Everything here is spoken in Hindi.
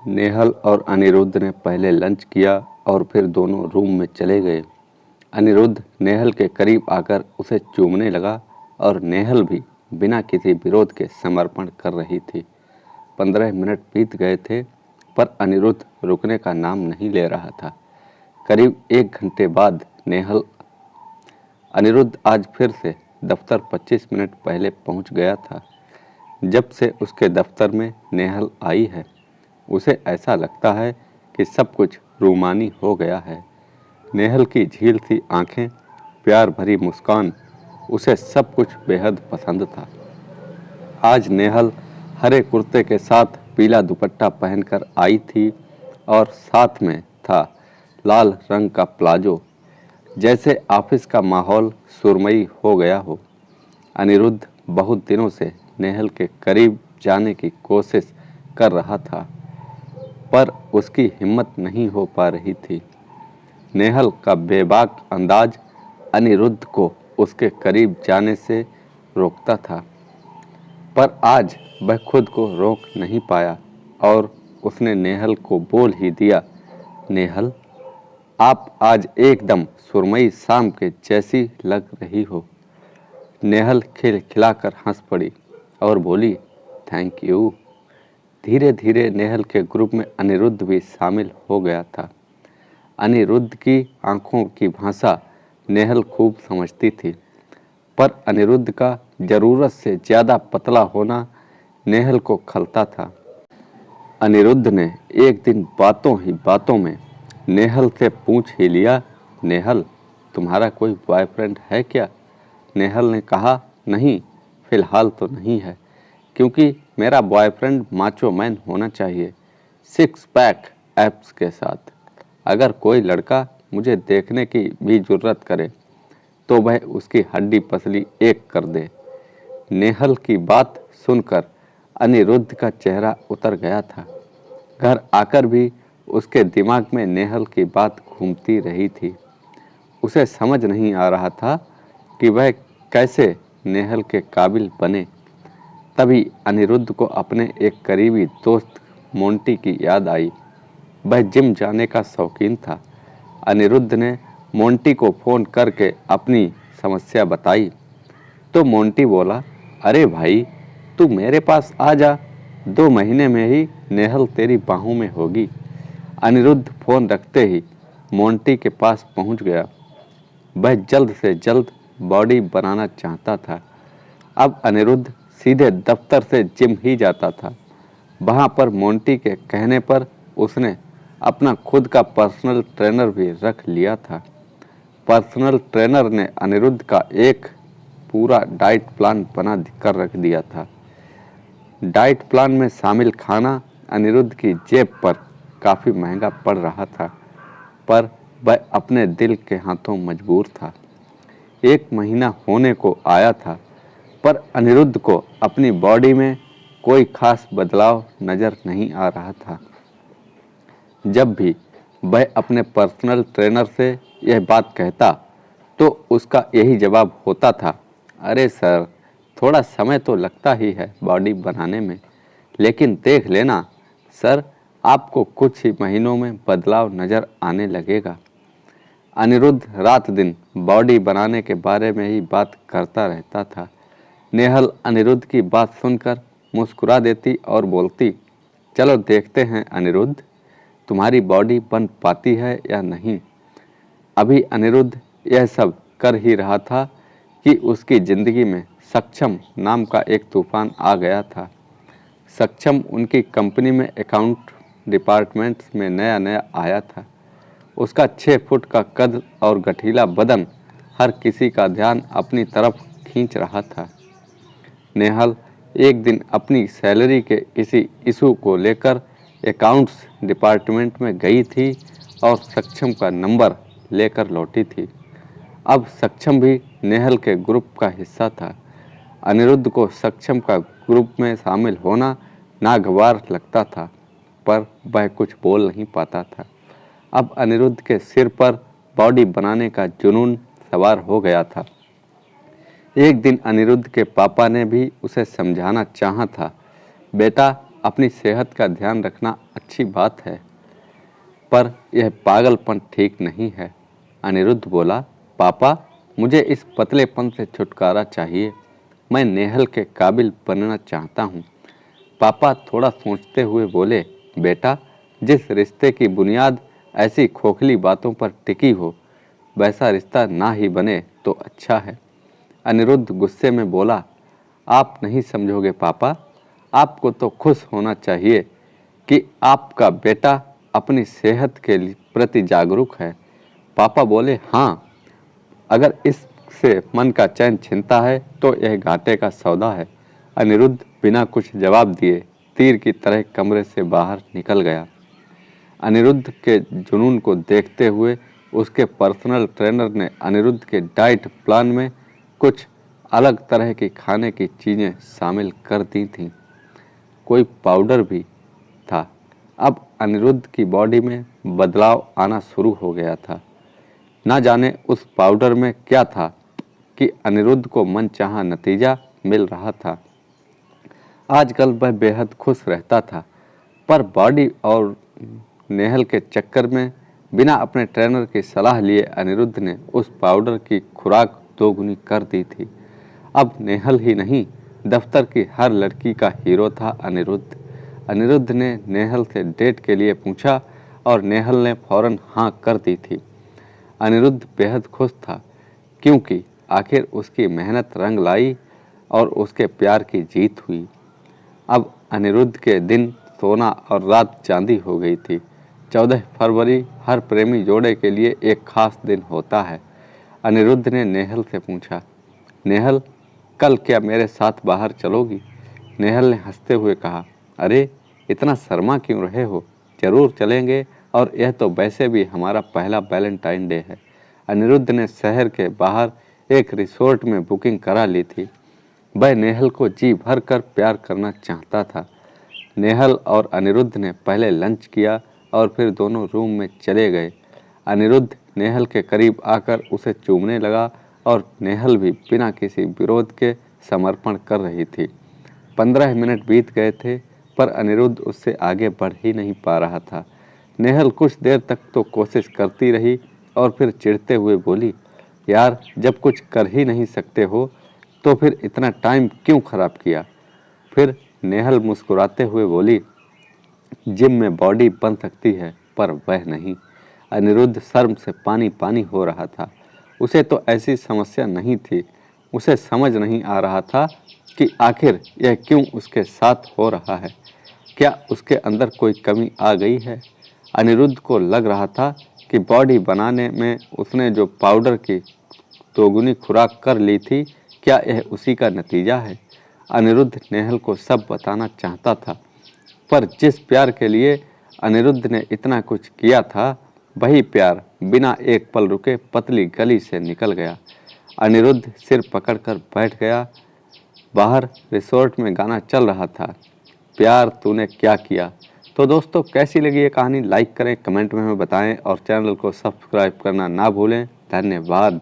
नेहल और अनिरुद्ध ने पहले लंच किया और फिर दोनों रूम में चले गए। अनिरुद्ध नेहल के करीब आकर उसे चूमने लगा और नेहल भी बिना किसी विरोध के समर्पण कर रही थी। 15 मिनट बीत गए थे पर अनिरुद्ध रुकने का नाम नहीं ले रहा था। करीब 1 घंटे बाद अनिरुद्ध आज फिर से दफ्तर 25 मिनट पहले पहुंच गया था। जब से उसके दफ्तर में नेहल आई है उसे ऐसा लगता है कि सब कुछ रूमानी हो गया है। नेहल की झील सी आंखें, प्यार भरी मुस्कान, उसे सब कुछ बेहद पसंद था। आज नेहल हरे कुर्ते के साथ पीला दुपट्टा पहनकर आई थी और साथ में था लाल रंग का प्लाजो। जैसे ऑफिस का माहौल सुरमई हो गया हो। अनिरुद्ध बहुत दिनों से नेहल के करीब जाने की कोशिश कर रहा था पर उसकी हिम्मत नहीं हो पा रही थी। नेहल का बेबाक अंदाज अनिरुद्ध को उसके करीब जाने से रोकता था पर आज वह खुद को रोक नहीं पाया और उसने नेहल को बोल ही दिया, नेहल, आप आज एकदम सुरमई शाम के जैसी लग रही हो। नेहल खिलखिलाकर हंस पड़ी और बोली, थैंक यू। धीरे धीरे नेहल के ग्रुप में अनिरुद्ध भी शामिल हो गया था। अनिरुद्ध की आंखों की भाषा नेहल खूब समझती थी पर अनिरुद्ध का ज़रूरत से ज़्यादा पतला होना नेहल को खलता था। अनिरुद्ध ने एक दिन बातों ही बातों में नेहल से पूछ ही लिया, नेहल, तुम्हारा कोई बॉयफ्रेंड है क्या? नेहल ने कहा, नहीं, फ़िलहाल तो नहीं है, क्योंकि मेरा बॉयफ्रेंड माचो मैन होना चाहिए, 6 पैक एब्स के साथ। अगर कोई लड़का मुझे देखने की भी जुर्रत करे तो वह उसकी हड्डी पसली एक कर दे। नेहल की बात सुनकर अनिरुद्ध का चेहरा उतर गया था। घर आकर भी उसके दिमाग में नेहल की बात घूमती रही थी। उसे समझ नहीं आ रहा था कि वह कैसे नेहल के काबिल बने। तभी अनिरुद्ध को अपने एक करीबी दोस्त मोंटी की याद आई। वह जिम जाने का शौकीन था। अनिरुद्ध ने मोंटी को फ़ोन करके अपनी समस्या बताई तो मोंटी बोला, अरे भाई, तू मेरे पास आ जा, 2 महीने में ही नेहल तेरी बाहों में होगी। अनिरुद्ध फ़ोन रखते ही मोंटी के पास पहुंच गया। वह जल्द से जल्द बॉडी बनाना चाहता था। अब अनिरुद्ध सीधे दफ्तर से जिम ही जाता था। वहां पर मोंटी के कहने पर उसने अपना खुद का पर्सनल ट्रेनर भी रख लिया था। पर्सनल ट्रेनर ने अनिरुद्ध का एक पूरा डाइट प्लान बना कर रख दिया था। डाइट प्लान में शामिल खाना अनिरुद्ध की जेब पर काफ़ी महंगा पड़ रहा था पर वह अपने दिल के हाथों मजबूर था। 1 महीना होने को आया था पर अनिरुद्ध को अपनी बॉडी में कोई खास बदलाव नज़र नहीं आ रहा था। जब भी वह अपने पर्सनल ट्रेनर से यह बात कहता तो उसका यही जवाब होता था, अरे सर, थोड़ा समय तो लगता ही है बॉडी बनाने में, लेकिन देख लेना सर, आपको कुछ ही महीनों में बदलाव नज़र आने लगेगा। अनिरुद्ध रात दिन बॉडी बनाने के बारे में ही बात करता रहता था। नेहल अनिरुद्ध की बात सुनकर मुस्कुरा देती और बोलती, चलो देखते हैं अनिरुद्ध, तुम्हारी बॉडी बन पाती है या नहीं। अभी अनिरुद्ध यह सब कर ही रहा था कि उसकी ज़िंदगी में सक्षम नाम का एक तूफान आ गया था। सक्षम उनकी कंपनी में अकाउंट डिपार्टमेंट में नया नया आया था। उसका 6 फुट का कद और गठीला बदन हर किसी का ध्यान अपनी तरफ खींच रहा था। नेहल एक दिन अपनी सैलरी के किसी इशू को लेकर अकाउंट्स डिपार्टमेंट में गई थी और सक्षम का नंबर लेकर लौटी थी। अब सक्षम भी नेहल के ग्रुप का हिस्सा था। अनिरुद्ध को सक्षम का ग्रुप में शामिल होना नागवार लगता था पर वह कुछ बोल नहीं पाता था। अब अनिरुद्ध के सिर पर बॉडी बनाने का जुनून सवार हो गया था। एक दिन अनिरुद्ध के पापा ने भी उसे समझाना चाहा था, बेटा, अपनी सेहत का ध्यान रखना अच्छी बात है, पर यह पागलपन ठीक नहीं है। अनिरुद्ध बोला, पापा मुझे इस पतलेपन से छुटकारा चाहिए। मैं नेहल के काबिल बनना चाहता हूँ। पापा थोड़ा सोचते हुए बोले, बेटा जिस रिश्ते की बुनियाद ऐसी खोखली बातों पर टिकी हो, वैसा रिश्ता ना ही बने तो अच्छा है। अनिरुद्ध गुस्से में बोला, आप नहीं समझोगे पापा, आपको तो खुश होना चाहिए कि आपका बेटा अपनी सेहत के प्रति जागरूक है। पापा बोले, हाँ, अगर इससे मन का चैन छिनता है तो यह घाटे का सौदा है। अनिरुद्ध बिना कुछ जवाब दिए तीर की तरह कमरे से बाहर निकल गया। अनिरुद्ध के जुनून को देखते हुए उसके पर्सनल ट्रेनर ने अनिरुद्ध के डाइट प्लान में कुछ अलग तरह की खाने की चीज़ें शामिल कर दी थीं। कोई पाउडर भी था। अब अनिरुद्ध की बॉडी में बदलाव आना शुरू हो गया था। ना जाने उस पाउडर में क्या था कि अनिरुद्ध को मनचाहा नतीजा मिल रहा था। आजकल वह बेहद खुश रहता था, पर बॉडी और नेहल के चक्कर में बिना अपने ट्रेनर की सलाह लिए अनिरुद्ध ने उस पाउडर की खुराक दोगुनी कर दी थी। अब नेहल ही नहीं, दफ्तर की हर लड़की का हीरो था अनिरुद्ध। अनिरुद्ध ने नेहल से डेट के लिए पूछा और नेहल ने फौरन हाँ कर दी थी। अनिरुद्ध बेहद खुश था, क्योंकि आखिर उसकी मेहनत रंग लाई और उसके प्यार की जीत हुई। अब अनिरुद्ध के दिन सोना और रात चांदी हो गई थी। 14 फरवरी हर प्रेमी जोड़े के लिए एक खास दिन होता है। अनिरुद्ध ने नेहल से पूछा, नेहल कल क्या मेरे साथ बाहर चलोगी? नेहल ने हंसते हुए कहा, अरे इतना शर्मा क्यों रहे हो, जरूर चलेंगे, और यह तो वैसे भी हमारा पहला वैलेंटाइन डे है। अनिरुद्ध ने शहर के बाहर एक रिसोर्ट में बुकिंग करा ली थी। वह नेहल को जी भर कर प्यार करना चाहता था। नेहल और अनिरुद्ध ने पहले लंच किया और फिर दोनों रूम में चले गए। अनिरुद्ध नेहल के करीब आकर उसे चूमने लगा और नेहल भी बिना किसी विरोध के समर्पण कर रही थी। 15 मिनट बीत गए थे, पर अनिरुद्ध उससे आगे बढ़ ही नहीं पा रहा था। नेहल कुछ देर तक तो कोशिश करती रही और फिर चिढ़ते हुए बोली, यार जब कुछ कर ही नहीं सकते हो तो फिर इतना टाइम क्यों खराब किया? फिर नेहल मुस्कुराते हुए बोली, जिम में बॉडी बन सकती है पर वह नहीं। अनिरुद्ध शर्म से पानी पानी हो रहा था। उसे तो ऐसी समस्या नहीं थी। उसे समझ नहीं आ रहा था कि आखिर यह क्यों उसके साथ हो रहा है। क्या उसके अंदर कोई कमी आ गई है? अनिरुद्ध को लग रहा था कि बॉडी बनाने में उसने जो पाउडर की दोगुनी खुराक कर ली थी, क्या यह उसी का नतीजा है? अनिरुद्ध नेहल को सब बताना चाहता था, पर जिस प्यार के लिए अनिरुद्ध ने इतना कुछ किया था, वही प्यार बिना एक पल रुके पतली गली से निकल गया। अनिरुद्ध सिर पकड़कर बैठ गया। बाहर रिसोर्ट में गाना चल रहा था, प्यार तूने क्या किया। तो दोस्तों, कैसी लगी ये कहानी? लाइक करें, कमेंट में हमें बताएं और चैनल को सब्सक्राइब करना ना भूलें। धन्यवाद।